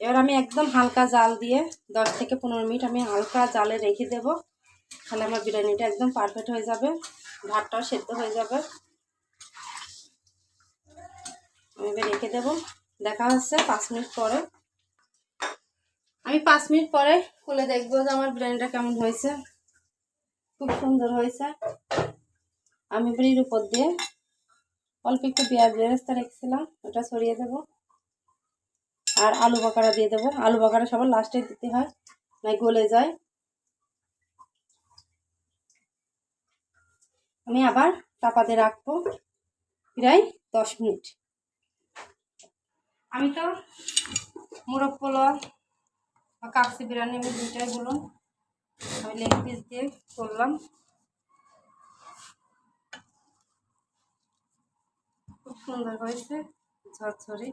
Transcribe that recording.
এবার আমি একদম হালকা জাল দিয়ে 10 থেকে 15 মিনিট আমি হালকা জালে রেখে দেব। তাহলে আমার বিরিয়ানিটা একদম পারফেক্ট হয়ে যাবে, ভাতটাও সেদ্ধ হয়ে যাবে। আমি এবার রেখে দেব। দেখা হচ্ছে 5 মিনিট পরে। আমি 5 মিনিট পরে খুলে দেখবো যে আমার বিরিয়ানিটা কেমন হয়েছে। খুব সুন্দর হয়েছে। আমি এর উপর দিয়ে অল্প একটু পেঁয়াজ বেরেস্তা রেখেছিলাম, ওটা ছড়িয়ে দেব। আর আলু বাকারা দিয়ে দেবো। আলু বাকারা সবার লাস্টে দিতে হয়, নাই গলে যায়। আমি আবার চাপাতে রাখবো প্রায় 10 মিনিট। আমি তো মোরগ পোলাও বা কাচ্চি বিরিয়ানি আমি দুইটাই বলুন, আমি লেগ পিস দিয়ে করলাম। খুব সুন্দর হয়েছে, ঝরঝরে।